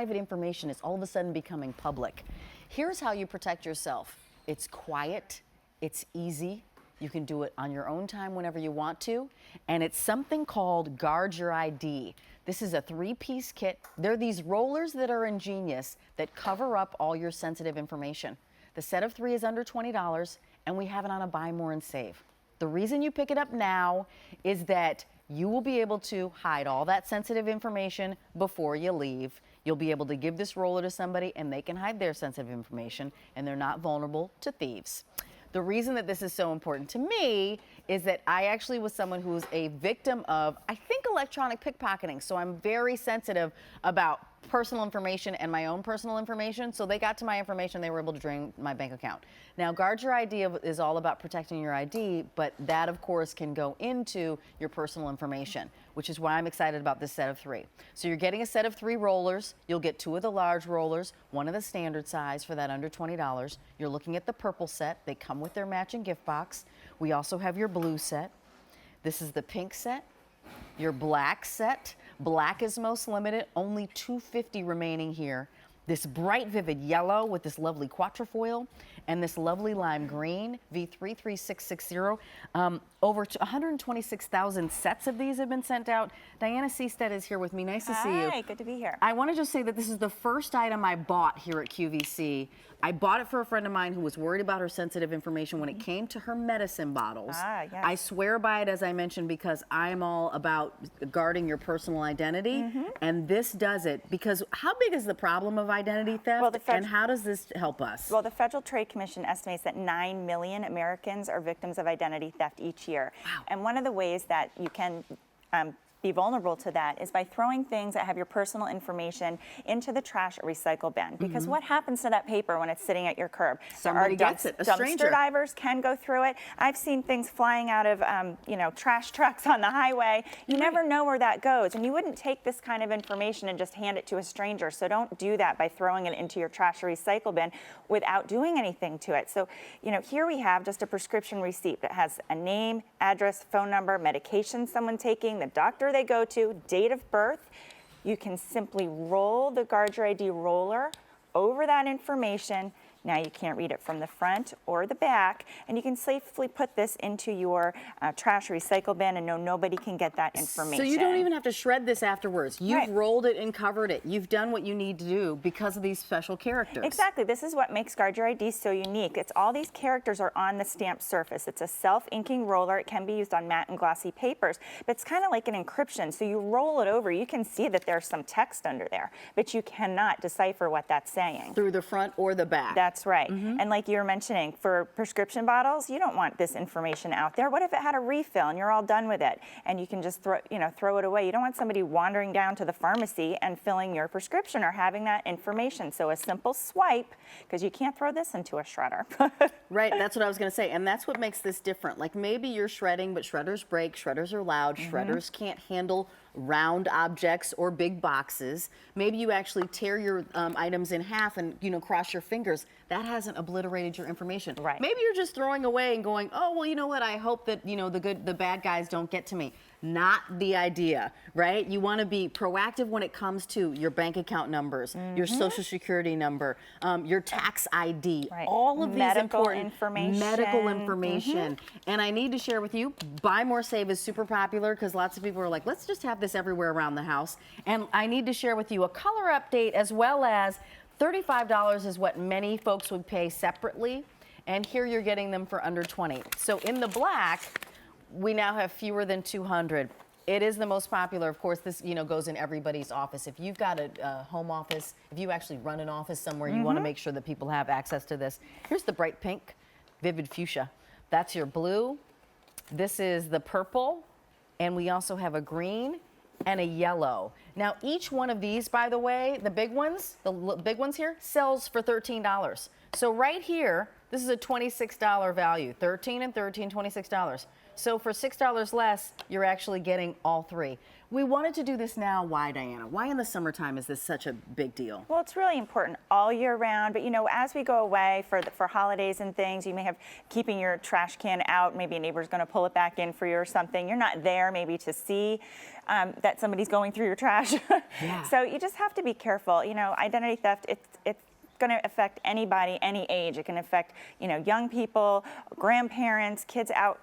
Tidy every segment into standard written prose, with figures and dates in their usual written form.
private information is all of a sudden becoming public. Here's how you protect yourself. It's quiet, it's easy. You can do it on your own time whenever you want to. And it's something called Guard Your ID. This is a 3-piece kit. They're these rollers that are ingenious that cover up all your sensitive information. The set of 3 is under $20, and we have it on a buy more and save. The reason you pick it up now is that you will be able to hide all that sensitive information before you leave. You'll be able to give this roller to somebody and they can hide their sensitive information and they're not vulnerable to thieves. The reason that this is so important to me is that I actually was someone who was a victim of, I think, electronic pickpocketing. So I'm very sensitive about personal information and my own personal information. So they got to my information, they were able to drain my bank account. Now, Guard Your ID is all about protecting your ID, but that, of course, can go into your personal information, which is why I'm excited about this set of 3. So you're getting a set of 3 rollers. You'll get 2 of the large rollers, 1 of the standard size for that under $20. You're looking at the purple set. They come with their matching gift box. We also have your blue set. This is the pink set, your black set. Black is most limited, only 250 remaining here. This bright vivid yellow with this lovely quatrefoil and this lovely lime green, V33660. Over 126,000 sets of these have been sent out. Diana Seastead is here with me. Nice to see you. Hi, good to be here. I want to just say that this is the first item I bought here at QVC. I bought it for a friend of mine who was worried about her sensitive information when it came to her medicine bottles. Yes. I swear by it, as I mentioned, because I'm all about guarding your personal identity, and this does it. Because how big is the problem of identity theft, and how does this help us? Well, the Federal Trade Commission estimates that 9 million Americans are victims of identity theft each year. Wow. And one of the ways that you can be vulnerable to that is by throwing things that have your personal information into the trash or recycle bin. Because what happens to that paper when it's sitting at your curb? Somebody gets it, a stranger. Dumpster divers can go through it. I've seen things flying out of trash trucks on the highway. You never know where that goes, and you wouldn't take this kind of information and just hand it to a stranger. So don't do that by throwing it into your trash or recycle bin without doing anything to it. So here we have just a prescription receipt that has a name, address, phone number, medication someone taking, the doctor they go to, date of birth. You can simply roll the Guard Your ID roller over that information. Now you can't read it from the front or the back, and you can safely put this into your trash recycle bin and know nobody can get that information. So you don't even have to shred this afterwards. You've rolled it and covered it. You've done what you need to do because of these special characters. Exactly. This is what makes Guard Your ID so unique. It's all these characters are on the stamped surface. It's a self-inking roller. It can be used on matte and glossy papers, but it's kind of like an encryption. So you roll it over. You can see that there's some text under there, but you cannot decipher what that's saying. Through the front or the back. That's right. And like you were mentioning, for prescription bottles, you don't want this information out there. What if it had a refill and you're all done with it and you can just throw it away? You don't want somebody wandering down to the pharmacy and filling your prescription or having that information. So a simple swipe, because you can't throw this into a shredder. Right, that's what I was going to say. And that's what makes this different. Like maybe you're shredding, but shredders break, shredders are loud, shredders can't handle round objects or big boxes. Maybe you actually tear your items in half and cross your fingers. That hasn't obliterated your information. Right. Maybe you're just throwing away and going, oh well, you know what? I hope that the bad guys don't get to me. Not the idea, right? You want to be proactive when it comes to your bank account numbers, your social security number, your tax ID, all of these important medical information. And I need to share with you, Buy More Save is super popular because lots of people are like, let's just have this everywhere around the house. And I need to share with you a color update as well as $35 is what many folks would pay separately. And here you're getting them for under $20. So in the black, we now have fewer than 200. It is the most popular. Of course, this goes in everybody's office. If you've got a home office, if you actually run an office somewhere, you want to make sure that people have access to this. Here's the bright pink, vivid fuchsia. That's your blue. This is the purple, and we also have a green and a yellow. Now, each one of these, by the way, the big ones here, sells for $13. So right here, this is a $26 value, 13 and 13, $26. So for $6 less, you're actually getting all 3. We wanted to do this now. Why, Diana? Why in the summertime is this such a big deal? Well, it's really important all year round, but as we go away for holidays and things, you may have keeping your trash can out, maybe a neighbor's going to pull it back in for you or something. You're not there maybe to see that somebody's going through your trash. Yeah. So you just have to be careful. Identity theft, it's going to affect anybody, any age. It can affect, young people, grandparents, kids out,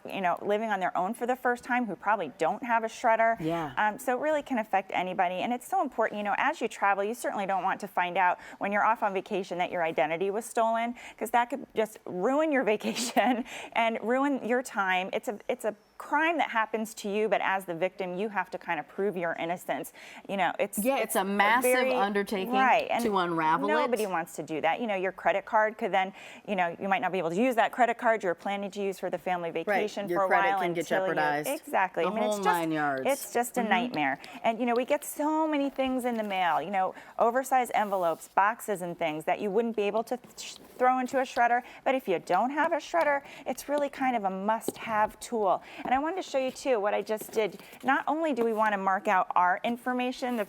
living on their own for the first time who probably don't have a shredder. Yeah. So it really can affect anybody. And it's so important, as you travel, you certainly don't want to find out when you're off on vacation that your identity was stolen, because that could just ruin your vacation and ruin your time. It's a crime that happens to you, but as the victim, you have to kind of prove your innocence. It's a massive undertaking to unravel it. Nobody wants to do that. Your credit card could then, you might not be able to use that credit card you were planning to use for the family vacation for a while. Your credit can get jeopardized. Exactly. The whole 9 yards. It's just a nightmare. And we get so many things in the mail. Oversized envelopes, boxes, and things that you wouldn't be able to throw into a shredder. But if you don't have a shredder, it's really kind of a must-have tool. And I wanted to show you too what I just did. Not only do we want to mark out our information,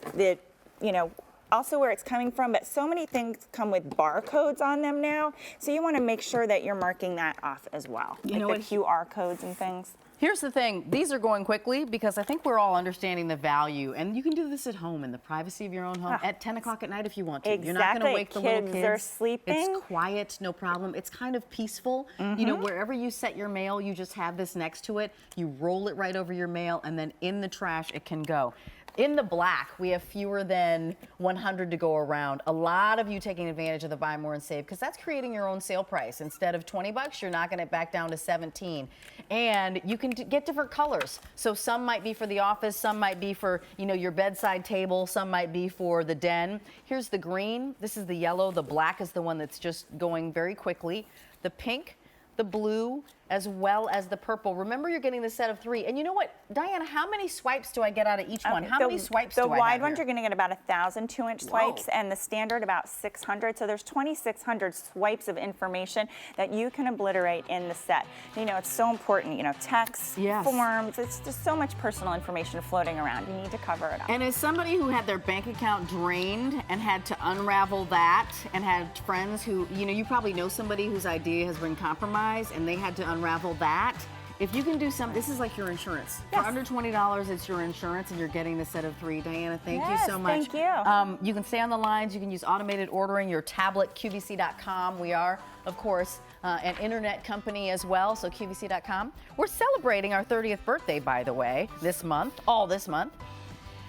also where it's coming from, but so many things come with barcodes on them now. So you want to make sure that you're marking that off as well. Like the QR codes and things. Here's the thing, these are going quickly because I think we're all understanding the value, and you can do this at home in the privacy of your own home at 10 o'clock at night if you want to. Exactly. You're not going to wake the little kids. Kids are sleeping. It's quiet, no problem. It's kind of peaceful. Wherever you set your mail, you just have this next to it. You roll it right over your mail, and then in the trash it can go. In the black, we have fewer than 100 to go around. A lot of you taking advantage of the buy more and save, because that's creating your own sale price. Instead of 20 bucks, you're knocking it back down to 17. And you can get different colors. So some might be for the office, some might be for, your bedside table, some might be for the den. Here's the green, this is the yellow, the black is the one that's just going very quickly. The pink, the blue, as well as the purple. Remember, you're getting the set of 3. And you know what, Diana, how many swipes do I get out of each one? How many swipes do I have? The wide ones here? You're going to get about 1,000 2-inch swipes, and the standard about 600. So there's 2,600 swipes of information that you can obliterate in the set. It's so important. Texts, forms. It's just so much personal information floating around. You need to cover it up. And as somebody who had their bank account drained and had to unravel that, and had friends who, you probably know somebody whose idea has been compromised, and they had to unravel that. If you can do something, this is like your insurance. Yes. For under $20, it's your insurance, and you're getting the set of 3. Diana, thank you so much. Thank you. You can stay on the lines. You can use automated ordering, your tablet, QVC.com. We are, of course, an internet company as well, so QVC.com. We're celebrating our 30th birthday, by the way, this month, all this month.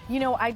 I